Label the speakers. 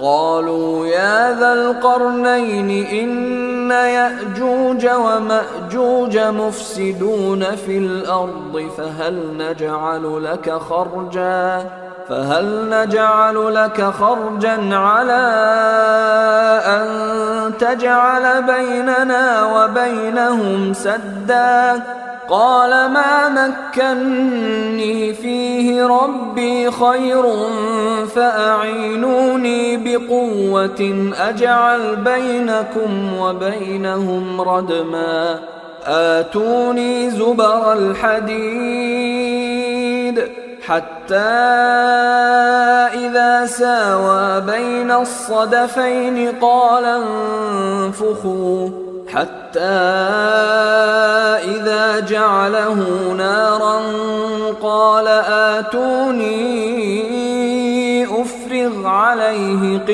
Speaker 1: قالوا يا ذا القرنين إن يأجوج ومأجوج مفسدون في الأرض فهل نجعل لك خرجا على أن تجعل بيننا وبينهم سدا قال ما مكني فيه ربي خير فأعينوني بقوة أجعل بينكم وبينهم ردما آتوني زبر الحديد حتى إذا ساوى بين الصدفين قال انفخوا حتى إذا جعله نارا قال آتوني أفرغ عليه